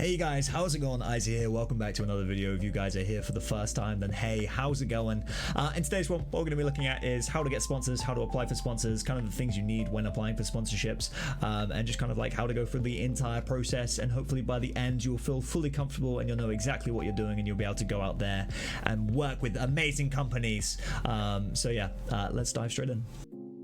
Hey guys, how's it going? Izzy here. Welcome back to another video. If you guys are here for the first time, then hey, how's it going? In today's one, what we're going to be looking at is how to get sponsors, how to apply for sponsors, kind of the things you need when applying for sponsorships, and just kind of like how to go through the entire process. And hopefully by the end, you'll feel fully comfortable and you'll know exactly what you're doing and you'll be able to go out there and work with amazing companies. So yeah, let's dive straight in.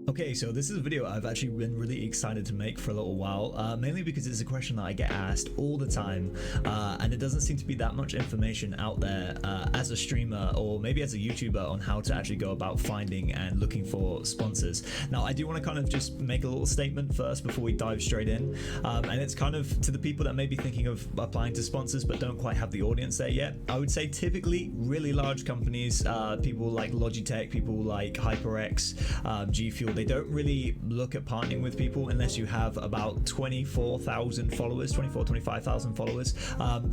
Okay, so this is a video I've actually been really excited to make for a little while, mainly because it's a question that I get asked all the time, and it doesn't seem to be that much information out there as a streamer or maybe as a YouTuber on how to actually go about finding and looking for sponsors. Now, I do want to kind of just make a little statement first before we dive straight in, and it's kind of to the people that may be thinking of applying to sponsors but don't quite have the audience there yet. I would say typically really large companies, people like Logitech, people like HyperX, G Fuel, they don't really look at partnering with people unless you have about 24,000 followers, 25,000 followers.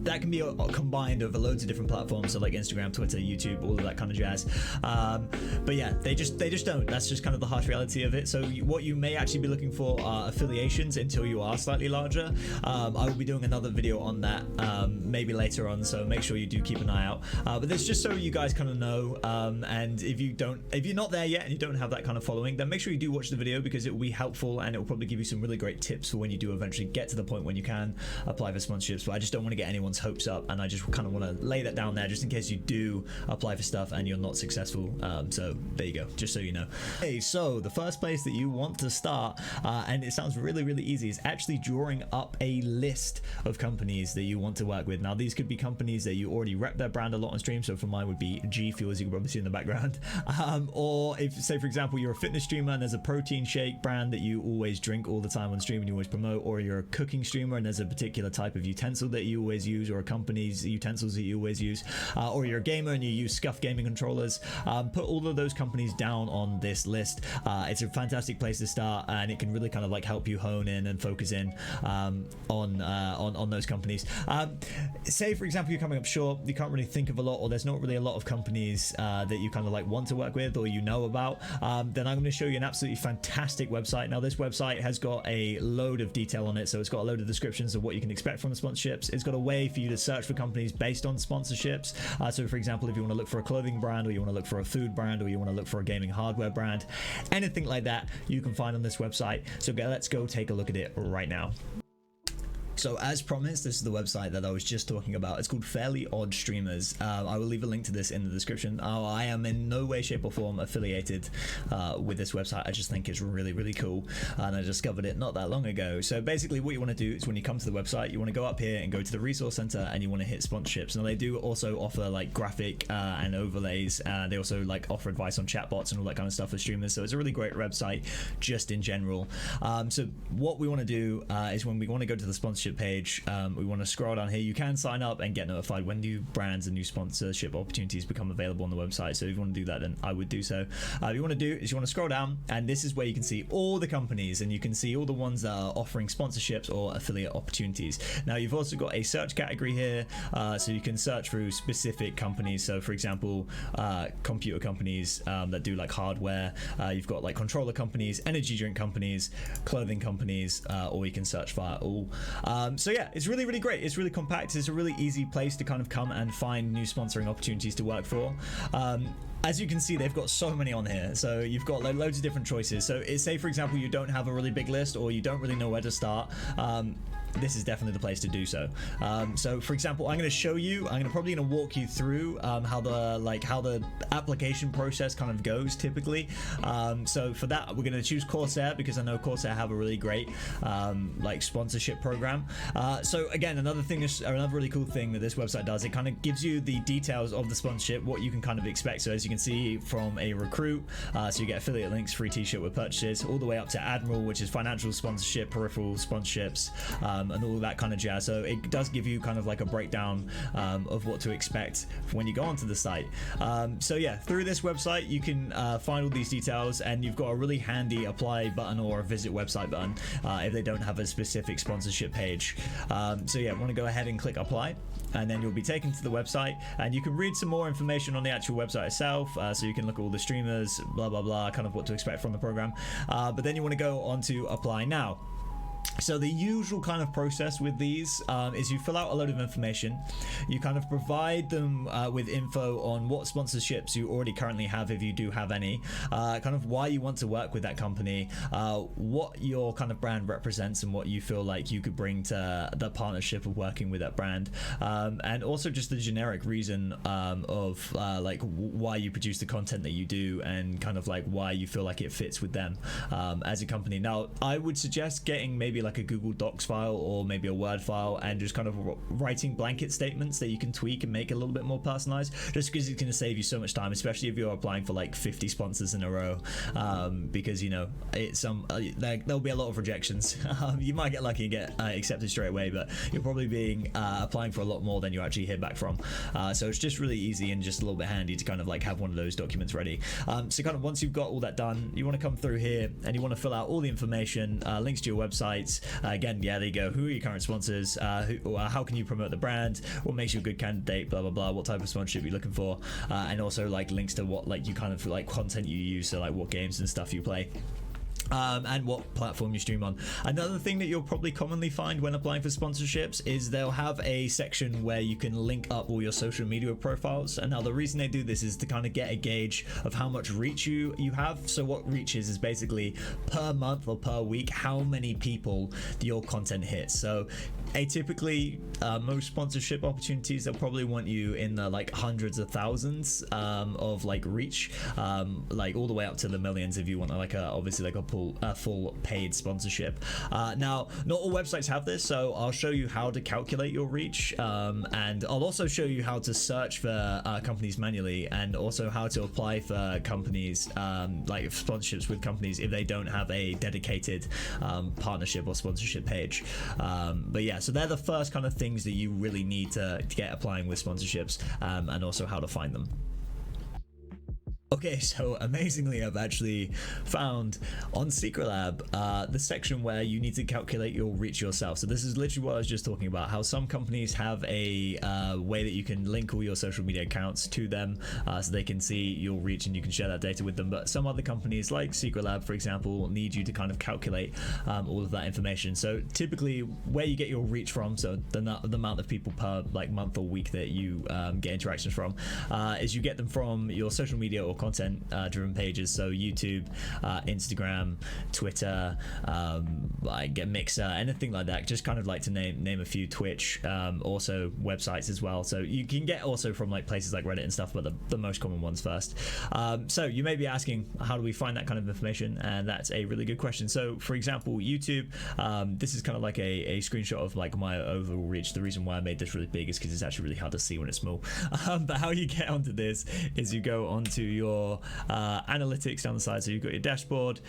That can be combined over loads of different platforms, so like Instagram, Twitter, YouTube, all of that kind of jazz. But yeah, they just don't. That's just kind of the harsh reality of it. So what you may actually be looking for are affiliations until you are slightly larger. I will be doing another video on that maybe later on, so make sure you do keep an eye out. But that's just so you guys kind of know. And if you're not there yet and you don't have that kind of following, then make sure you do watch the video because it will be helpful and it will probably give you some really great tips for when you do eventually get to the point when you can apply for sponsorships. But I just don't want to get anyone's hopes up, and I just kind of want to lay that down there just in case you do apply for stuff and you're not successful. So there you go, just so you know. Okay, so the first place that you want to start, and it sounds really easy, is actually drawing up a list of companies that you want to work with. Now, these could be companies that you already rep their brand a lot on stream. So for mine would be G Fuel, as you can probably see in the background. Or if, say for example, you're a fitness streamer and there's a protein shake brand that you always drink all the time on stream and you always promote, or you're a cooking streamer and there's a particular type of utensil that you always use, or a company's utensils that you always use, or you're a gamer and you use SCUF gaming controllers, put all of those companies down on this list. It's a fantastic place to start, and it can really kind of like help you hone in and focus in on those companies. Say for example you're coming up short, you can't really think of a lot, or there's not really a lot of companies that you kind of like want to work with or you know about, then I'm going to show you an absolutely fantastic website. Now, this website has got a load of detail on it, so it's got a load of descriptions of what you can expect from the sponsorships. It's got a way for you to search for companies based on sponsorships. So for example, if you want to look for a clothing brand, or you want to look for a food brand, or you want to look for a gaming hardware brand, anything like that you can find on this website. So let's go take a look at it right now. So as promised, this is the website that I was just talking about. It's called Fairly Odd Streamers. I will leave a link to this in the description. I am in no way, shape or form affiliated with this website. I just think it's really cool, and I discovered it not that long ago. So basically what you want to do is when you come to the website, you want to go up here and go to the resource center, and you want to hit sponsorships. Now, they do also offer like graphic and overlays. They also like offer advice on chatbots and all that kind of stuff for streamers. So it's a really great website just in general. So what we want to do is when we want to go to the sponsorship page, we want to scroll down here. You can sign up and get notified when new brands and new sponsorship opportunities become available on the website. So if you want to do that, then I would do so. What you want to do is you want to scroll down, and this is where you can see all the companies, and you can see all the ones that are offering sponsorships or affiliate opportunities. Now, you've also got a search category here, so you can search through specific companies. So for example, computer companies that do like hardware. You've got like controller companies, energy drink companies, clothing companies, or you can search via all. So yeah, it's really great. It's really compact. It's a really easy place to kind of come and find new sponsoring opportunities to work for. As you can see, they've got so many on here. So you've got like loads of different choices. So say for example you don't have a really big list, or you don't really know where to start, this is definitely the place to do so. So for example, I'm going to show you, I'm probably going to walk you through how the application process kind of goes typically. So for that, we're going to choose Corsair because I know Corsair have a really great like sponsorship program. So again, another really cool thing that this website does, it kind of gives you the details of the sponsorship, what you can kind of expect. So as you can see from a recruit, so you get affiliate links, free t-shirt with purchases, all the way up to Admiral, which is financial sponsorship, peripheral sponsorships, and all that kind of jazz. So it does give you kind of like a breakdown of what to expect when you go onto the site. So yeah, through this website you can find all these details, and you've got a really handy apply button or a visit website button if they don't have a specific sponsorship page. So yeah, want to go ahead and click apply, and then you'll be taken to the website, and you can read some more information on the actual website itself. So you can look at all the streamers, blah blah blah, kind of what to expect from the program. But then you want to go on to apply now. So the usual kind of process with these is you fill out a load of information, you kind of provide them with info on what sponsorships you already currently have, if you do have any, kind of why you want to work with that company, what your kind of brand represents and what you feel like you could bring to the partnership of working with that brand, and also just the generic reason of like why you produce the content that you do, and kind of like why you feel like it fits with them as a company. Now I would suggest getting maybe like a Google Docs file or maybe a Word file, and just kind of writing blanket statements that you can tweak and make a little bit more personalized, just because it's going to save you so much time, especially if you're applying for like 50 sponsors in a row, because you know it's there'll be a lot of rejections. You might get lucky and get accepted straight away, but you're probably being applying for a lot more than you actually hear back from, so it's just really easy and just a little bit handy to kind of like have one of those documents ready. So kind of once you've got all that done, you want to come through here and you want to fill out all the information, links to your websites. Again, yeah, there you go. Who are your current sponsors? How can you promote the brand? What makes you a good candidate? Blah blah blah. What type of sponsorship you're looking for? And also like links to what like you kind of like content you use, so like what games and stuff you play. And what platform you stream on. Another thing that you'll probably commonly find when applying for sponsorships is they'll have a section where you can link up all your social media profiles. And now the reason they do this is to kind of get a gauge of how much reach you have. So what reach is basically per month or per week how many people your content hits. So atypically, most sponsorship opportunities, they'll probably want you in the like hundreds of thousands of like reach, like all the way up to the millions if you want like obviously like a full paid sponsorship. Now not all websites have this, so I'll show you how to calculate your reach, and I'll also show you how to search for companies manually, and also how to apply for companies, like sponsorships with companies if they don't have a dedicated partnership or sponsorship page. But yeah, so they're the first kind of things that you really need to get applying with sponsorships, and also how to find them. Okay, so amazingly, I've actually found on Secretlab the section where you need to calculate your reach yourself. So this is literally what I was just talking about, how some companies have a way that you can link all your social media accounts to them, so they can see your reach and you can share that data with them. But some other companies like Secretlab, for example, need you to kind of calculate all of that information. So typically where you get your reach from, so the amount of people per like month or week that you get interactions from, is you get them from your social media or content driven pages, so YouTube, Instagram, Twitter, like Mixer, anything like that, just kind of like to name a few, Twitch, also websites as well. So you can get also from like places like Reddit and stuff, but the most common ones first. So you may be asking, how do we find that kind of information? And that's a really good question. So for example, YouTube, this is kind of like a screenshot of like my overall reach. The reason why I made this really big is because it's actually really hard to see when it's small. But how you get onto this is you go onto your analytics down the side. So you've got your dashboard,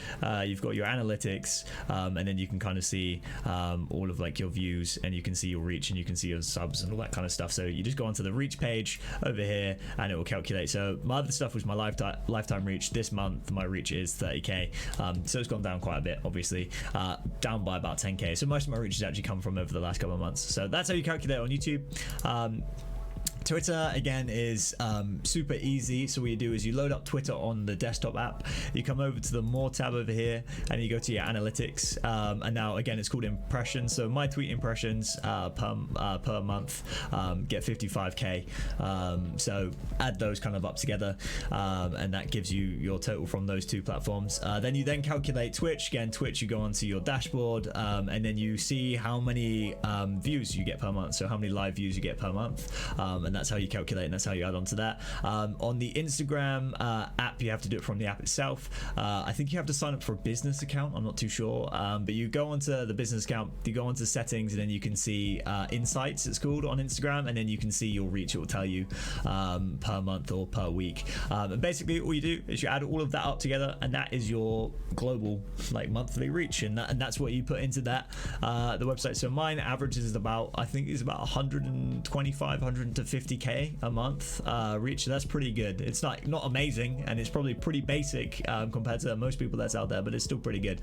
you've got your analytics, and then you can kind of see all of like your views, and you can see your reach, and you can see your subs and all that kind of stuff. So you just go onto the reach page over here and it will calculate. So my other stuff was my lifetime reach. This month my reach is 30k, so it's gone down quite a bit, obviously, down by about 10k. So most of my reach has actually come from over the last couple of months. So that's how you calculate on YouTube. Twitter again is super easy. So what you do is you load up Twitter on the desktop app, you come over to the More tab over here, and you go to your analytics, and now again it's called impressions. So my tweet impressions per month get 55k, so add those kind of up together, and that gives you your total from those two platforms. Then you calculate Twitch. Again, Twitch, you go onto your dashboard, and then you see how many views you get per month, so how many live views you get per month, and that's how you calculate, and that's how you add on to that. On the Instagram app, you have to do it from the app itself. I think you have to sign up for a business account, I'm not too sure, but you go onto the business account, you go onto settings, and then you can see insights, it's called, on Instagram, and then you can see your reach. It will tell you per month or per week, and basically all you do is you add all of that up together, and that is your global like monthly reach, and that's what you put into that the website. So mine averages about, I think it's about 125 150 50k a month reach. That's pretty good. It's not amazing, and it's probably pretty basic compared to most people that's out there, but it's still pretty good.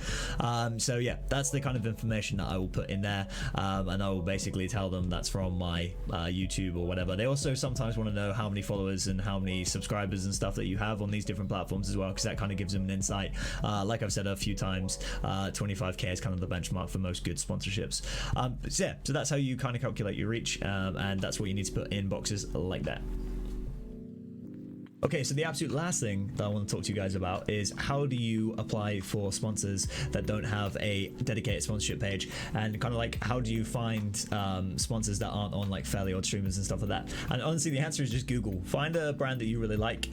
So yeah, that's the kind of information that I will put in there, and I will basically tell them that's from my YouTube or whatever. They also sometimes want to know how many followers and how many subscribers and stuff that you have on these different platforms as well, because that kind of gives them an insight. Like I've said a few times, 25k is kind of the benchmark for most good sponsorships. So yeah, so that's how you kind of calculate your reach, and that's what you need to put in boxes like that. Okay, so the absolute last thing that I want to talk to you guys about is how do you apply for sponsors that don't have a dedicated sponsorship page, and kind of like how do you find sponsors that aren't on like Fairly Odd Streamers and stuff like that. And honestly, the answer is just Google. Find a brand that you really like,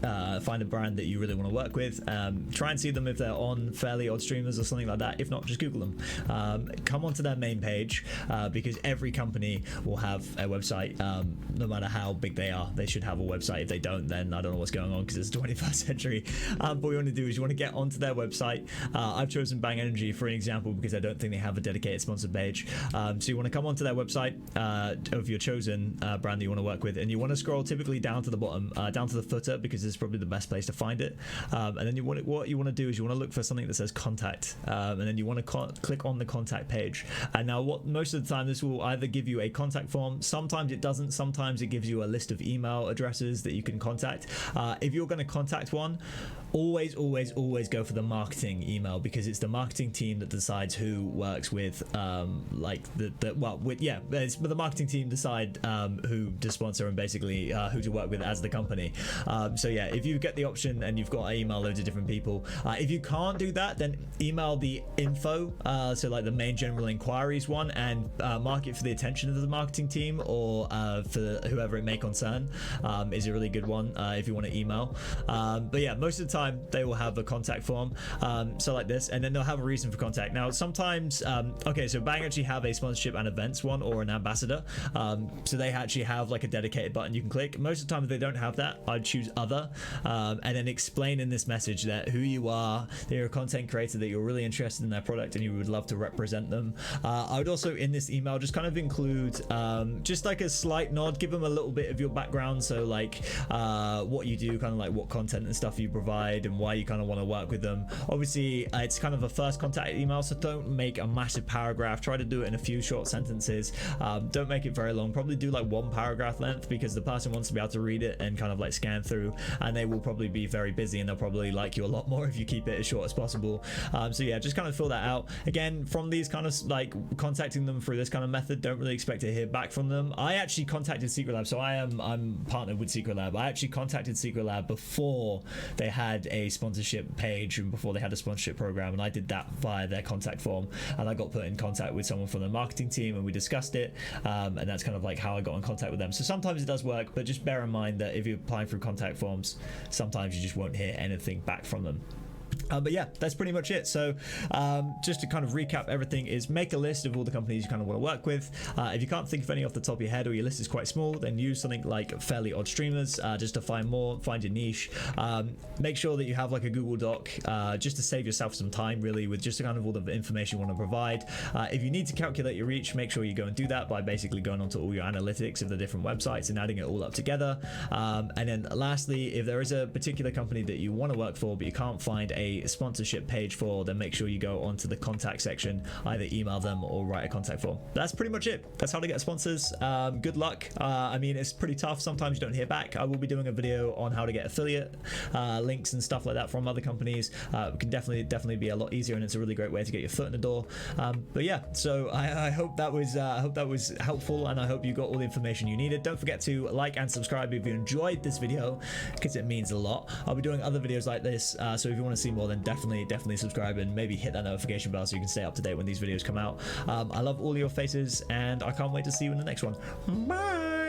find a brand that you really want to work with, try and see them if they're on Fairly Odd Streamers or something like that. If not, just Google them. Come onto their main page, because every company will have a website, no matter how big they are. They should have a website. If they don't, then I don't know what's going on, because it's the 21st century. But what you want to do is you want to get onto their website. I've chosen Bang Energy for an example because I don't think they have a dedicated sponsored page. So you want to come onto their website of your chosen brand that you want to work with, and you want to scroll typically down to the bottom, down to the footer, because it's probably the best place to find it. And then what you want to do is you want to look for something that says contact, and then you want to click on the contact page. And now most of the time this will either give you a contact form, sometimes it doesn't, sometimes it gives you a list of email addresses that you can contact. If you're going to contact one, always go for the marketing email, because it's the marketing team that decides who works with it's the marketing team decide who to sponsor and basically who to work with as the company. So yeah, if you get the option and you've got to email loads of different people, if you can't do that, then email the info, so like the main general inquiries one, and mark it for the attention of the marketing team, or for whoever it may concern, is a really good one if you want to email. But yeah, most of the time they will have a contact form, so like this, and then they'll have a reason for contact. Now sometimes okay, so Bang actually have a sponsorship and events one, or an ambassador, so they actually have like a dedicated button you can click. Most of the time if they don't have that, I'd choose other, and then explain in this message that who you are, that you're a content creator, that you're really interested in their product and you would love to represent them. I would also in this email just kind of include just like a slight nod, give them a little bit of your background, so like what you do, kind of like what content and stuff you provide, and why you kind of want to work with them. Obviously it's kind of a first contact email, so don't make a massive paragraph. Try to do it in a few short sentences. Don't make it very long. Probably do like 1 paragraph length, because the person wants to be able to read it and kind of like scan through, and they will probably be very busy, and they'll probably like you a lot more if you keep it as short as possible. So yeah, just kind of fill that out. Again, from these kind of like contacting them through this kind of method, don't really expect to hear back from them. I actually contacted Secret Lab, so I'm partnered with Secret Lab. I actually contacted Secret Lab before they had a sponsorship page and before they had a sponsorship program, and I did that via their contact form, and I got put in contact with someone from the marketing team and we discussed it, and that's kind of like how I got in contact with them. So sometimes it does work, but just bear in mind that if you're applying through contact forms, sometimes you just won't hear anything back from them. But yeah, that's pretty much it. So just to kind of recap everything, is make a list of all the companies you kind of want to work with. If you can't think of any off the top of your head, or your list is quite small, then use something like Fairly Odd Streamers just to find your niche. Make sure that you have like a Google Doc just to save yourself some time, really, with just kind of all the information you want to provide. If you need to calculate your reach, make sure you go and do that by basically going onto all your analytics of the different websites and adding it all up together. And then lastly, if there is a particular company that you want to work for but you can't find a sponsorship page for, then make sure you go onto the contact section, either email them or write a contact form. That's pretty much it. That's how to get sponsors. Good luck. I mean, it's pretty tough. Sometimes you don't hear back. I will be doing a video on how to get affiliate links and stuff like that from other companies. It can definitely be a lot easier, and it's a really great way to get your foot in the door. But yeah, so I hope that was helpful, and I hope you got all the information you needed. Don't forget to like and subscribe if you enjoyed this video, because it means a lot. I'll be doing other videos like this, so if you want to see more, then definitely subscribe and maybe hit that notification bell so you can stay up to date when these videos come out. I love all your faces, and I can't wait to see you in the next one. Bye.